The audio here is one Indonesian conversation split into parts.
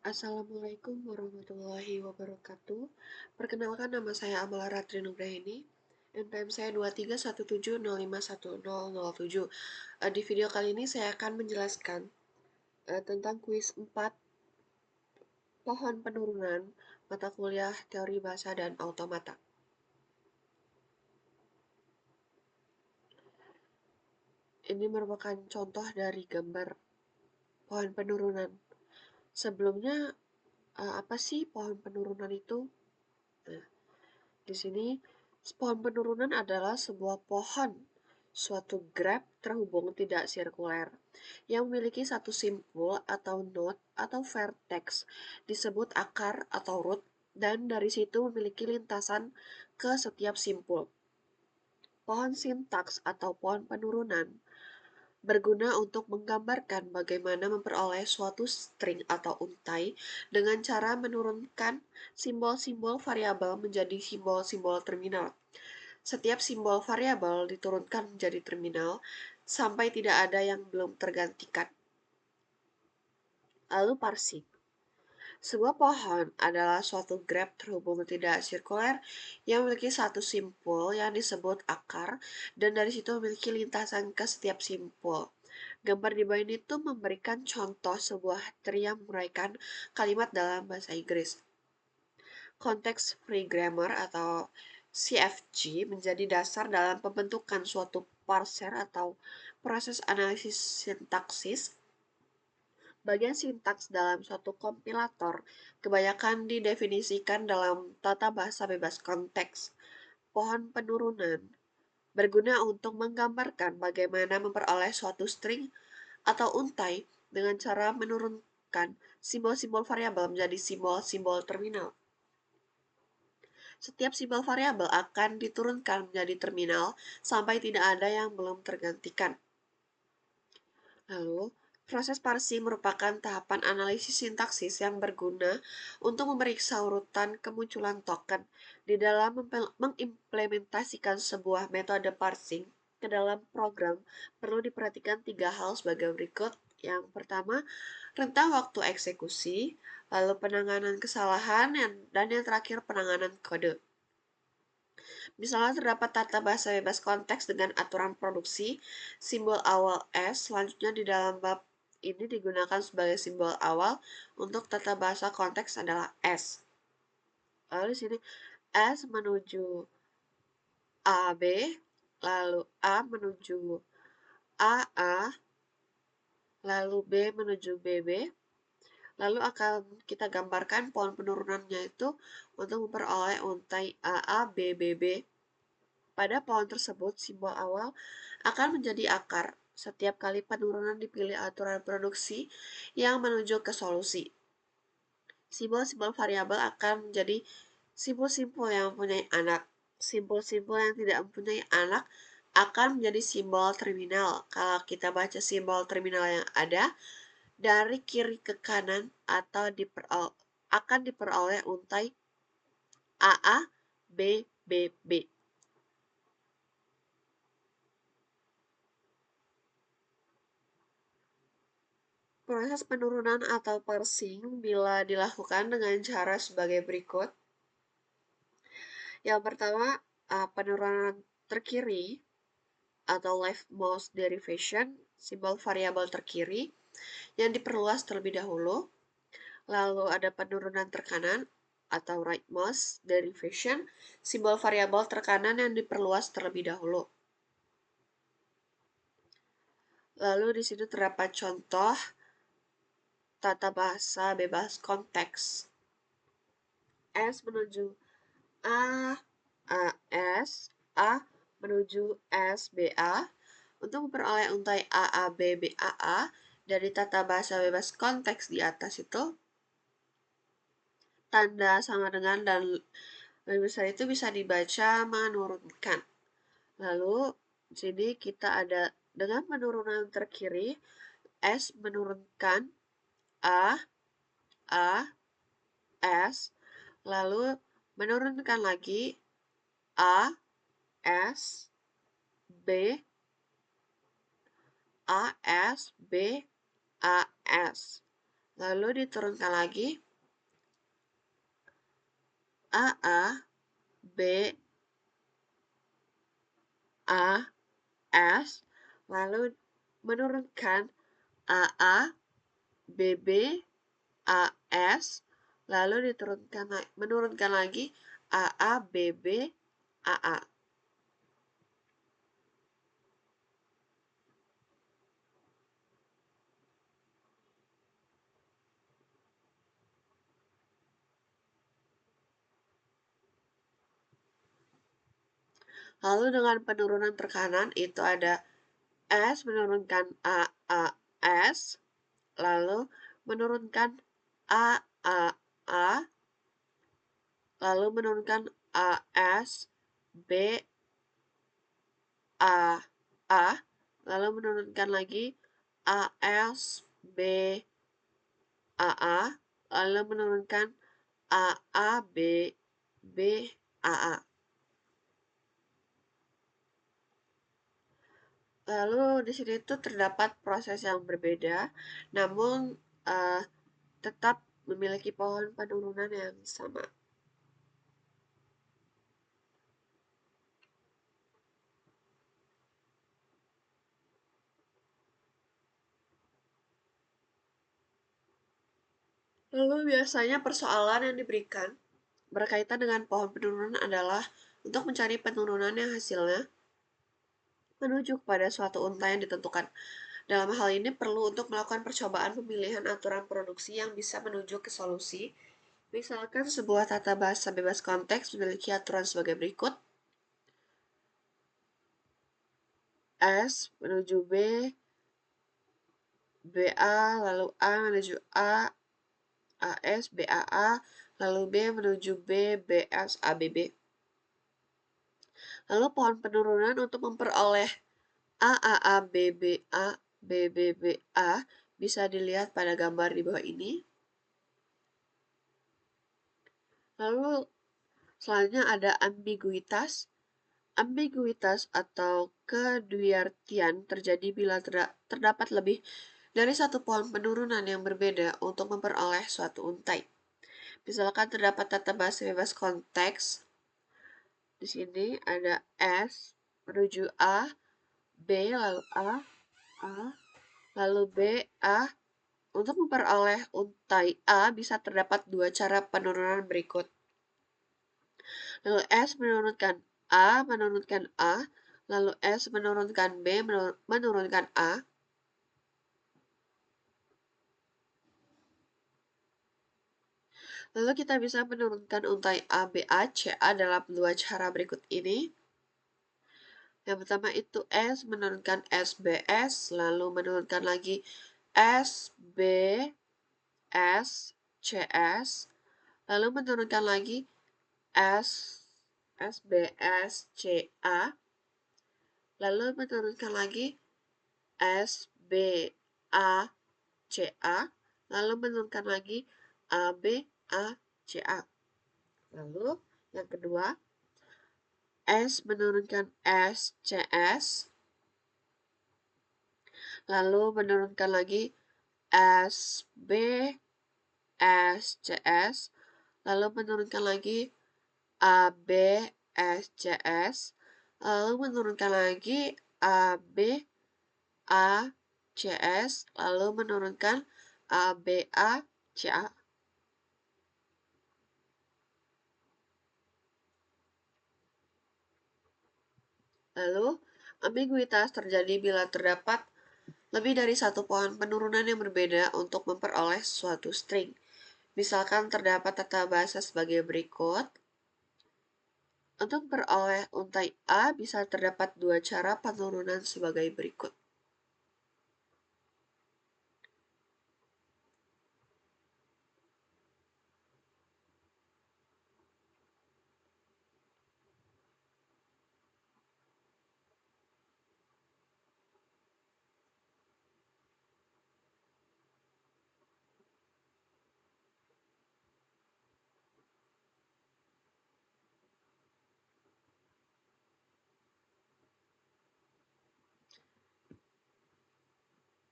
Assalamualaikum warahmatullahi wabarakatuh. Perkenalkan, nama saya Amala Ratri Nugraini. NPM saya 2317051007. Di video kali ini saya akan menjelaskan tentang kuis 4 pohon penurunan mata kuliah teori bahasa dan automata. Ini merupakan contoh dari gambar pohon penurunan. Sebelumnya, apa sih pohon penurunan itu? Nah, di sini, pohon penurunan adalah sebuah pohon, suatu graf terhubung tidak sirkuler, yang memiliki satu simpul atau node atau vertex, disebut akar atau root, dan dari situ memiliki lintasan ke setiap simpul. Pohon sintaks atau pohon penurunan berguna untuk menggambarkan bagaimana memperoleh suatu string atau untai dengan cara menurunkan simbol-simbol variabel menjadi simbol-simbol terminal. Setiap simbol variabel diturunkan menjadi terminal sampai tidak ada yang belum tergantikan. Lalu parsing. Sebuah pohon adalah suatu graf terhubung tidak sirkuler yang memiliki satu simpul yang disebut akar dan dari situ memiliki lintasan ke setiap simpul. Gambar di bawah ini tuh memberikan contoh sebuah tree yang menguraikan kalimat dalam bahasa Inggris. Context Free Grammar atau CFG menjadi dasar dalam pembentukan suatu parser atau proses analisis sintaksis. Bagian sintaks dalam suatu kompilator kebanyakan didefinisikan dalam tata bahasa bebas konteks. Pohon penurunan berguna untuk menggambarkan bagaimana memperoleh suatu string atau untai dengan cara menurunkan simbol-simbol variabel menjadi simbol-simbol terminal. Setiap simbol variabel akan diturunkan menjadi terminal sampai tidak ada yang belum tergantikan. Lalu, proses parsing merupakan tahapan analisis sintaksis yang berguna untuk memeriksa urutan kemunculan token. Di dalam mengimplementasikan sebuah metode parsing ke dalam program, perlu diperhatikan 3 hal sebagai berikut. Yang pertama, rentang waktu eksekusi, lalu penanganan kesalahan, dan yang terakhir penanganan kode. Misalnya terdapat tata bahasa bebas konteks dengan aturan produksi, simbol awal S, selanjutnya di dalam bab ini digunakan sebagai simbol awal untuk tata bahasa konteks adalah S. Lalu di sini S menuju AB, lalu A menuju AA, lalu B menuju BB, lalu akan kita gambarkan pohon penurunannya itu untuk memperoleh untai AABBB. Pada pohon tersebut, simbol awal akan menjadi akar. Setiap kali penurunan dipilih aturan produksi yang menuju ke solusi. Simbol-simbol variabel akan menjadi simpul-simpul yang mempunyai anak. Simpul-simpul yang tidak mempunyai anak akan menjadi simbol terminal. Kalau kita baca simbol terminal yang ada, dari kiri ke kanan atau akan diperoleh untai AA, B, B, B. Proses penurunan atau parsing bila dilakukan dengan cara sebagai berikut. Yang pertama, penurunan terkiri atau leftmost derivation, simbol variabel terkiri yang diperluas terlebih dahulu. Lalu ada penurunan terkanan atau rightmost derivation, simbol variabel terkanan yang diperluas terlebih dahulu. Lalu di sini terdapat contoh tata bahasa bebas konteks. S menuju A, AS, A menuju SBA untuk memperoleh untai AABBAA dari tata bahasa bebas konteks di atas itu. Tanda sama dengan dan lebih besar itu bisa dibaca menurunkan. Lalu di sini kita ada dengan penurunan terkiri, S menurunkan A, S, lalu menurunkan lagi A, S, B, A, S, B, A, S. lalu diturunkan lagi AA, B, A, S, lalu menurunkan AA, BB, AS, lalu menurunkan lagi AA, BB, AA. Lalu dengan penurunan tekanan itu ada S menurunkan AAS, lalu menurunkan AAA, lalu menurunkan AS, B, AA, lalu menurunkan lagi AS, B, AA, lalu menurunkan AA, B, B, AA. Lalu di sini tuh terdapat proses yang berbeda, namun eh, tetap memiliki pohon penurunan yang sama. Lalu biasanya persoalan yang diberikan berkaitan dengan pohon penurunan adalah untuk mencari penurunan yang hasilnya menuju kepada suatu untai yang ditentukan. Dalam hal ini perlu untuk melakukan percobaan pemilihan aturan produksi yang bisa menuju ke solusi. Misalkan sebuah tata bahasa bebas konteks memiliki aturan sebagai berikut. S menuju B, BA, lalu A menuju A, AS, BAA, lalu B menuju B, BS, ABB. Lalu pohon penurunan untuk memperoleh AAA, BBA, BBBA bisa dilihat pada gambar di bawah ini. Lalu selanjutnya ada ambiguitas. Ambiguitas atau keduiartian terjadi bila terdapat lebih dari satu pohon penurunan yang berbeda untuk memperoleh suatu untai. Misalkan terdapat tata bahasa bebas konteks. Di sini ada S menuju A, B lalu A, lalu B, A. Untuk memperoleh untai A bisa terdapat dua cara penurunan berikut. Lalu S menurunkan A, lalu S menurunkan B, menurunkan A. Lalu kita bisa menurunkan untai A, B, A, C, A dalam dua cara berikut ini. Yang pertama itu S menurunkan S, B, S, lalu menurunkan lagi S, B, S, C, S, lalu menurunkan lagi S, S, B, S, C, A, lalu menurunkan lagi S, B, A, C, A, lalu menurunkan lagi A, B, A, C, A. Lalu yang kedua, S menurunkan S, C, S, lalu menurunkan lagi S, B, S, C, S, lalu menurunkan lagi A, B, S, C, S, lalu menurunkan lagi A, B, A, C, S, lalu menurunkan A, B, A, C, A. Lalu, ambiguitas terjadi bila terdapat lebih dari satu pohon penurunan yang berbeda untuk memperoleh suatu string. Misalkan terdapat tata bahasa sebagai berikut. Untuk memperoleh untai A bisa terdapat dua cara penurunan sebagai berikut.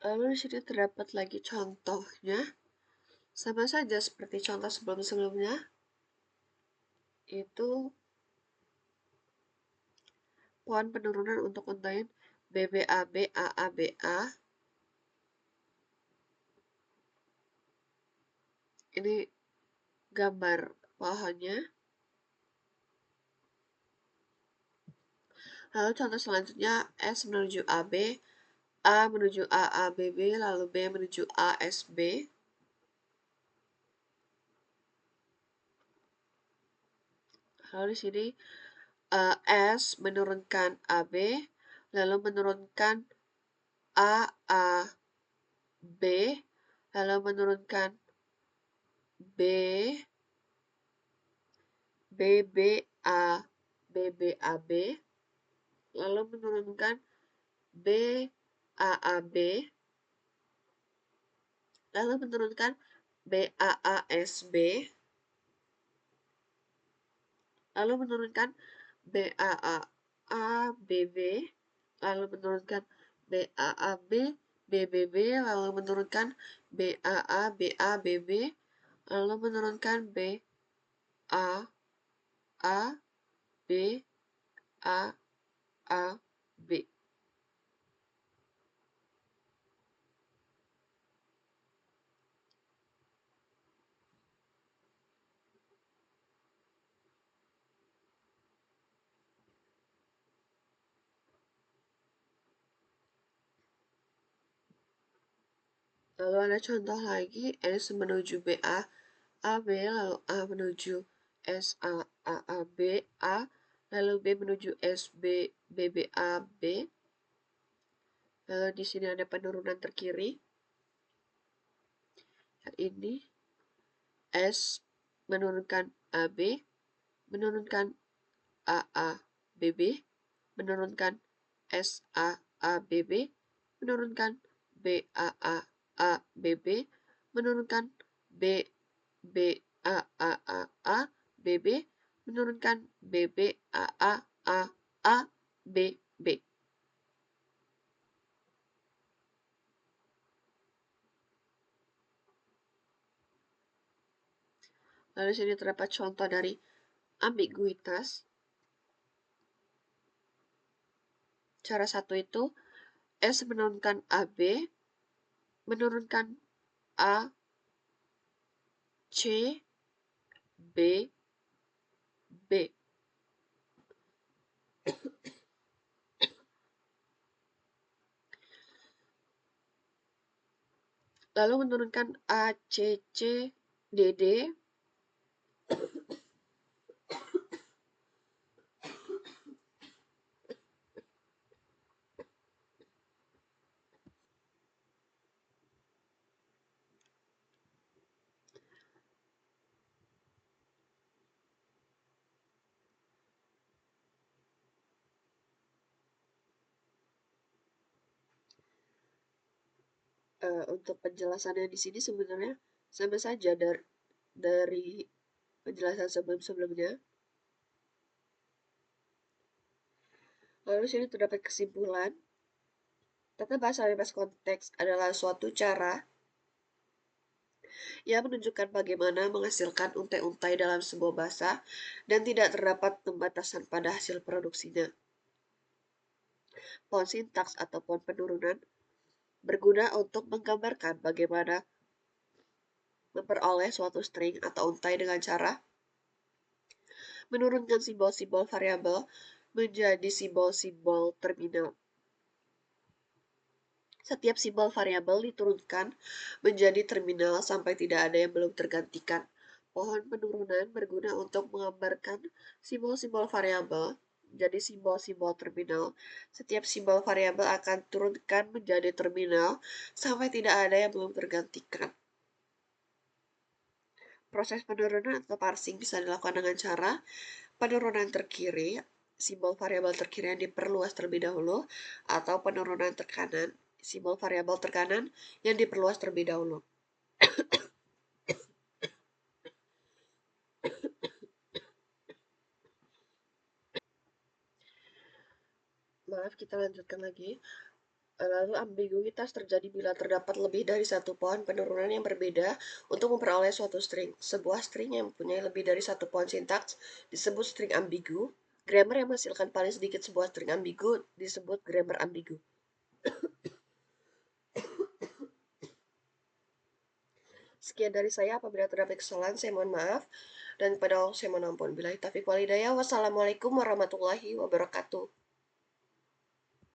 Lalu di sini terdapat lagi contohnya. Sama saja seperti contoh sebelum-sebelumnya, itu pohon penurunan untuk untaian BBAB, AABA. Ini gambar pohonnya. Lalu contoh selanjutnya S menuju AB, A menuju AABB, lalu B menuju ASB. Lalu di sini S menurunkan AB, lalu menurunkan AAB, lalu menurunkan B, BBA, BBAB, lalu menurunkan BAAB, lalu menurunkan BAASB, lalu menurunkan BAAABB, lalu menurunkan BAAB, BBB, lalu menurunkan BAABABB, lalu menurunkan BAABAAB. Lalu ada contoh lagi, S menuju BA, AB, lalu A menuju SA, AAB, A, lalu B menuju SB, BBAB. Lalu di sini ada penurunan terkiri. Ini S menurunkan AB, menurunkan AABB, menurunkan SAABB, menurunkan BAAABB, menurunkan BBAAABB, menurunkan BBAAABB. Lalu sini terdapat contoh dari ambiguitas. Cara satu itu S menurunkan AB, menurunkan A, C, B, B. Lalu menurunkan A, C, C, D, D. Untuk penjelasannya di sini sebenarnya sama saja dari penjelasan sebelum-sebelumnya. Lalu sini terdapat kesimpulan. Tata bahasa bebas konteks adalah suatu cara yang menunjukkan bagaimana menghasilkan untai-untai dalam sebuah bahasa dan tidak terdapat pembatasan pada hasil produksinya. Pohon sintaks atau pohon penurunan berguna untuk menggambarkan bagaimana memperoleh suatu string atau untai dengan cara menurunkan simbol-simbol variabel menjadi simbol-simbol terminal. Setiap simbol variabel diturunkan menjadi terminal sampai tidak ada yang belum tergantikan. Pohon penurunan berguna untuk menggambarkan simbol-simbol variabel menjadi simbol-simbol terminal. Setiap simbol variabel akan turunkan menjadi terminal sampai tidak ada yang belum tergantikan. Proses penurunan atau parsing bisa dilakukan dengan cara penurunan terkiri, simbol variabel terkiri yang diperluas terlebih dahulu, atau penurunan terkanan, simbol variabel terkanan yang diperluas terlebih dahulu. Maaf, kita lanjutkan lagi. Lalu ambiguitas terjadi bila terdapat lebih dari satu pohon penurunan yang berbeda untuk memperoleh suatu string. Sebuah string yang mempunyai lebih dari satu pohon sintaks disebut string ambigu. Grammar yang menghasilkan paling sedikit sebuah string ambigu disebut grammar ambigu. Sekian dari saya. Apabila terdapat kesalahan, saya mohon maaf. Dan kepada Allah saya mohon ampun. Billahi taufiq wal hidayah. Wassalamualaikum warahmatullahi wabarakatuh.